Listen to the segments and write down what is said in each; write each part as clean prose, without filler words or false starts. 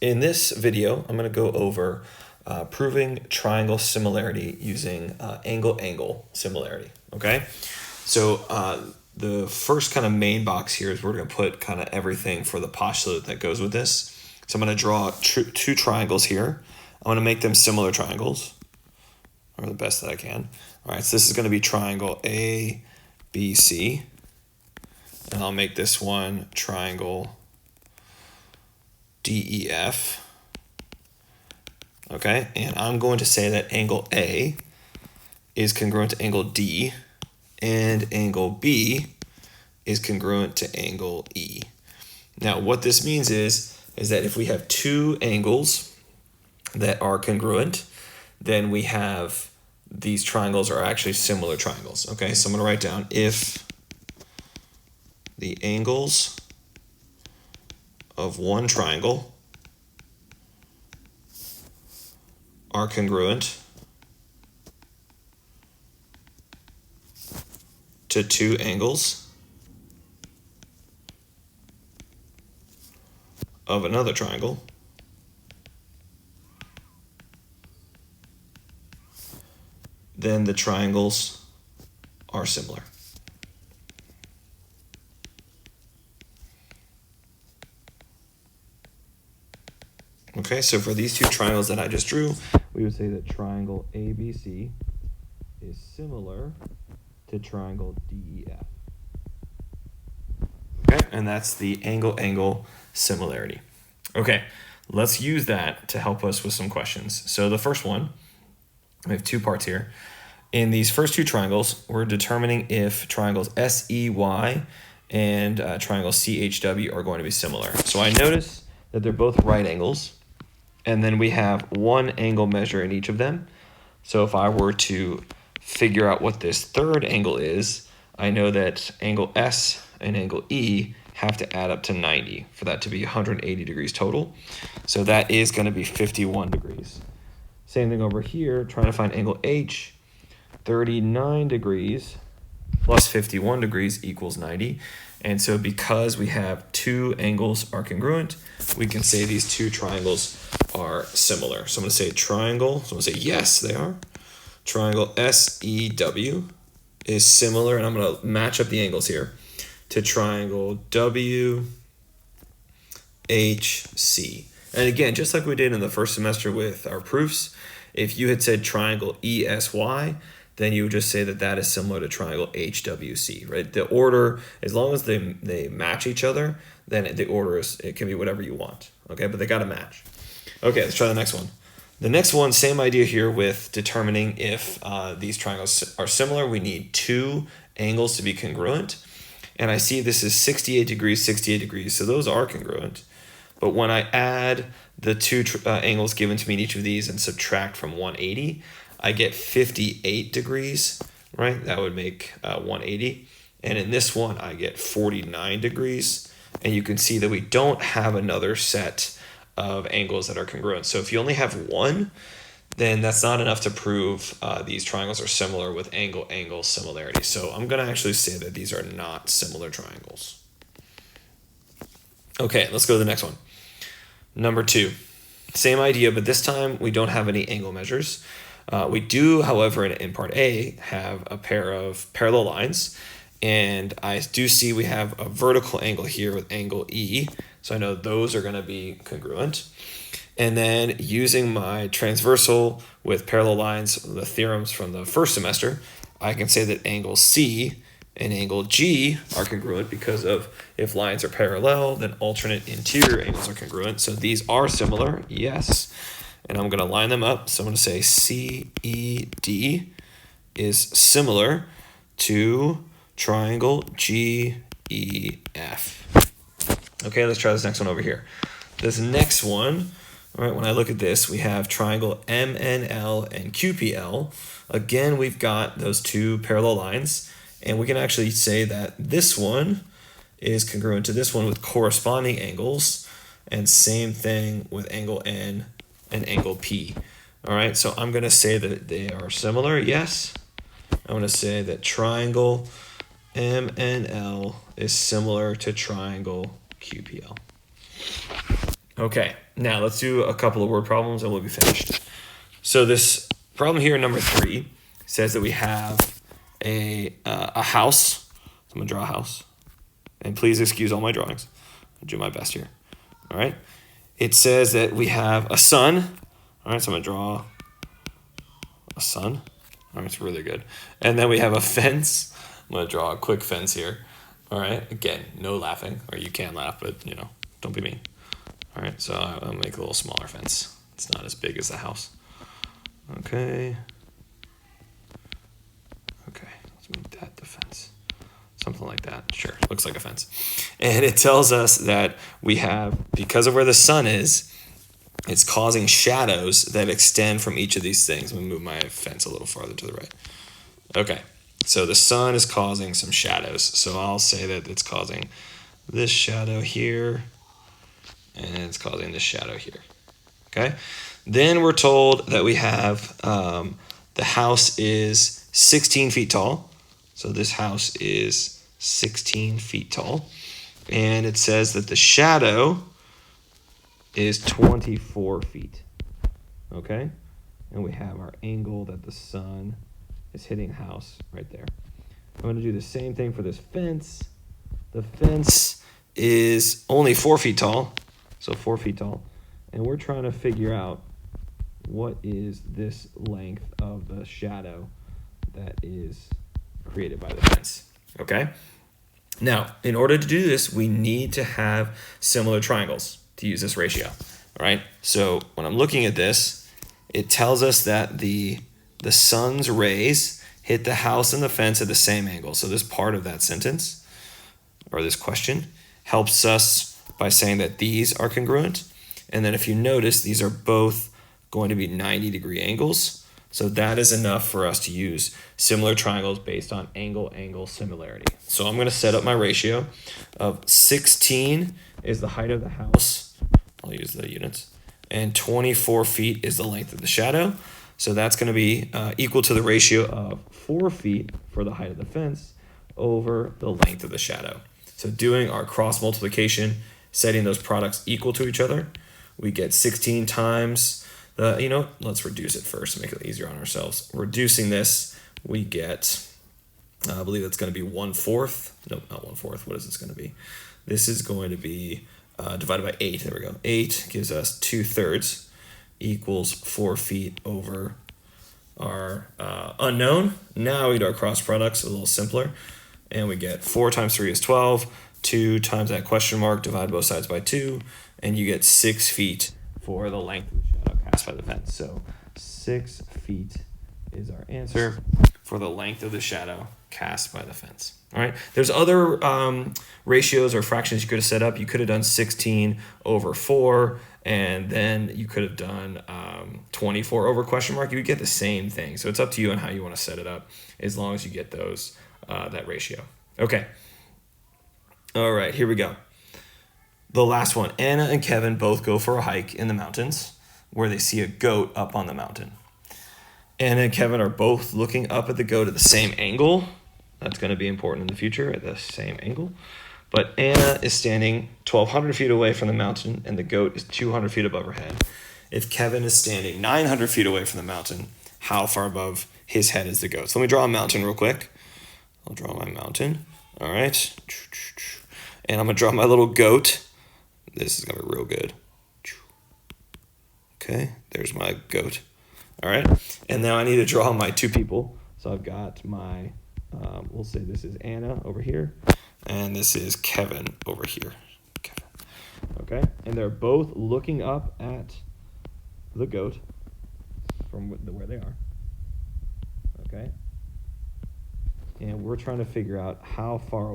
In this video, I'm going to go over proving triangle similarity using angle-angle similarity, okay? So the first kind of main box here is we're going to put kind of everything for the postulate that goes with this. So I'm going to draw two triangles here. I'm going to make them similar triangles, or the best that I can. All right, so this is going to be triangle ABC, and I'll make this one triangle DEF. Okay, and I'm going to say that angle A is congruent to angle D, and angle B is congruent to angle E. Now, what this means is that if we have two angles that are congruent, then we have these triangles are actually similar triangles. Okay, so I'm going to write down if the angles of one triangle are congruent to two angles of another triangle, then the triangles are similar. Okay, so for these two triangles that I just drew, we would say that triangle ABC is similar to triangle DEF. Okay, and that's the angle-angle similarity. Okay, let's use that to help us with some questions. So the first one, we have two parts here. In these first two triangles, we're determining if triangles SEY and triangle CHW are going to be similar. So I notice that they're both right angles, and then we have one angle measure in each of them. So if I were to figure out what this third angle is, I know that angle S and angle E have to add up to 90 for that to be 180 degrees total. So that is going to be 51 degrees. Same thing over here, trying to find angle H, 39 degrees plus 51 degrees equals 90. And so because we have two angles are congruent, we can say these two triangles are similar. So I'm going to say triangle, so I'm going to say yes, they are. Triangle SEW is similar, and I'm going to match up the angles here, to triangle WHC. And again, just like we did in the first semester with our proofs, if you had said triangle ESY, then you would just say that that is similar to triangle HWC, right? The order, as long as they match each other, then the order it can be whatever you want, okay? But they got to match. Okay, let's try the next one. The next one, same idea here with determining if these triangles are similar. We need two angles to be congruent. And I see this is 68 degrees, 68 degrees, so those are congruent. But when I add the two angles given to me in each of these and subtract from 180, I get 58 degrees, right? That would make 180. And in this one, I get 49 degrees. And you can see that we don't have another set of angles that are congruent. So if you only have one, then that's not enough to prove these triangles are similar with angle-angle similarity. So I'm going to actually say that these are not similar triangles. Okay, let's go to the next one. Number 2, same idea, but this time we don't have any angle measures. We do, however, in part A, have a pair of parallel lines, and I do see we have a vertical angle here with angle E, so I know those are going to be congruent. And then using my transversal with parallel lines, the theorems from the first semester, I can say that angle C and angle G are congruent because of if lines are parallel, then alternate interior angles are congruent. So these are similar, yes. And I'm going to line them up. So I'm going to say CED is similar to triangle GEF. Okay, let's try this next one over here. This next one, all right, when I look at this, we have triangle MNL and QPL. Again, we've got those two parallel lines, and we can actually say that this one is congruent to this one with corresponding angles, and same thing with angle N and angle P. All right, so I'm going to say that they are similar, yes. I'm going to say that triangle MNL is similar to triangle QPL. Okay, now let's do a couple of word problems and we'll be finished. So this problem here, number 3, says that we have a house. So I'm gonna draw a house, and please excuse all my drawings. I'll do my best here. All right. It says that we have a sun. All right, so I'm gonna draw a sun. All right, it's really good. And then we have a fence. I'm gonna draw a quick fence here. All right. Again, no laughing, or you can laugh, but don't be mean. All right, so I'll make a little smaller fence. It's not as big as the house. Okay. Okay, let's make that the fence. Something like that. Sure, looks like a fence. And it tells us that we have, because of where the sun is, it's causing shadows that extend from each of these things. I'm gonna move my fence a little farther to the right. Okay, so the sun is causing some shadows. So I'll say that it's causing this shadow here, and it's causing this shadow here. Okay, then we're told that we have the house is 16 feet tall. So this house is 16 feet tall. And it says that the shadow is 24 feet. Okay, and we have our angle that the sun is hitting the house right there. I'm going to do the same thing for this fence. The fence is only 4 feet tall. So 4 feet tall. And we're trying to figure out what is this length of the shadow that is created by the fence. Okay? Now, in order to do this, we need to have similar triangles to use this ratio. All right? So when I'm looking at this, it tells us that the sun's rays hit the house and the fence at the same angle. So this part of that sentence, or this question, helps us by saying that these are congruent. And then if you notice, these are both going to be 90-degree angles. So that is enough for us to use similar triangles based on angle-angle similarity. So I'm going to set up my ratio of 16 is the height of the house. I'll use the units. And 24 feet is the length of the shadow. So that's going to be equal to the ratio of 4 feet for the height of the fence over the length of the shadow. So doing our cross multiplication, setting those products equal to each other, we get 16 times the, let's reduce it first to make it easier on ourselves. Reducing this, we get, I believe that's going to be 1/4. No, not 1/4. What is this going to be? This is going to be divided by 8. There we go. 8 gives us 2/3 equals 4 feet over our unknown. Now we do our cross products a little simpler. And we get 4 times 3 is 12. 2 times that question mark, divide both sides by 2. And you get 6 feet for the length of the shadow cast by the fence. So 6 feet is our answer for the length of the shadow cast by the fence. All right. There's other ratios or fractions you could have set up. You could have done 16 over 4, and then you could have done 24 over question mark. You would get the same thing. So it's up to you on how you want to set it up, as long as you get those that ratio. Okay. All right. Here we go. The last one. Anna and Kevin both go for a hike in the mountains where they see a goat up on the mountain. Anna and Kevin are both looking up at the goat at the same angle. That's going to be important in the future, at the same angle. But Anna is standing 1,200 feet away from the mountain, and the goat is 200 feet above her head. If Kevin is standing 900 feet away from the mountain, how far above his head is the goat? So let me draw a mountain real quick. I'll draw my mountain. All right. And I'm going to draw my little goat. This is going to be real good. Okay, there's my goat. All right. And now I need to draw my two people. So I've got my, we'll say this is Anna over here, and this is Kevin over here. Kevin. Okay. And they're both looking up at the goat from where they are. Okay. And we're trying to figure out how far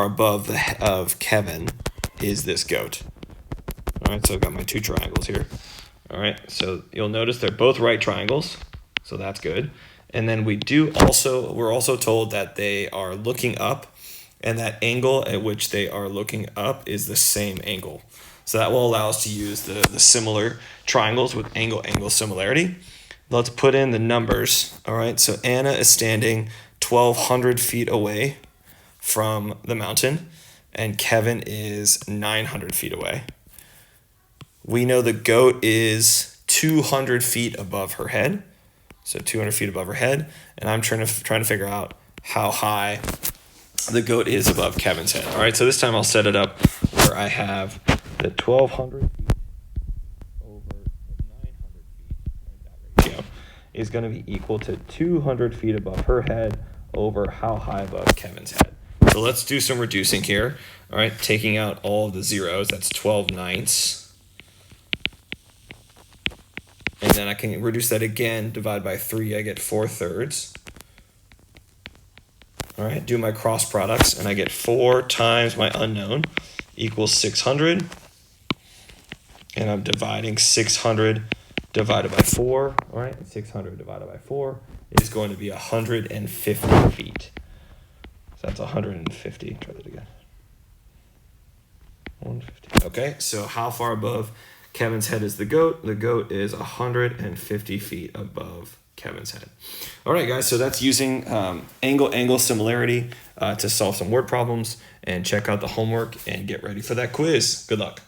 above the head of Kevin is this goat. All right, so I've got my two triangles here. All right, so you'll notice they're both right triangles, so that's good. And then we're also told that they are looking up, and that angle at which they are looking up is the same angle. So that will allow us to use the similar triangles with angle-angle similarity. Let's put in the numbers. All right, so Anna is standing 1,200 feet away from the mountain, and Kevin is 900 feet away. We know the goat is 200 feet above her head. So 200 feet above her head. And I'm trying to figure out how high the goat is above Kevin's head. All right, so this time I'll set it up where I have the 1,200 feet over the 900 feet. That ratio is going to be equal to 200 feet above her head over how high above Kevin's head. So let's do some reducing here. All right, taking out all of the zeros, that's 12/9. And then I can reduce that again, divide by 3, I get 4/3. All right, do my cross products, and I get 4 times my unknown equals 600. And I'm dividing 600 divided by 4. All right, 600 divided by 4 is going to be 150 feet. So that's 150. Try that again. 150. Okay, so how far above Kevin's head is the goat? The goat is 150 feet above Kevin's head. All right, guys, so that's using angle similarity to solve some word problems, and check out the homework and get ready for that quiz. Good luck.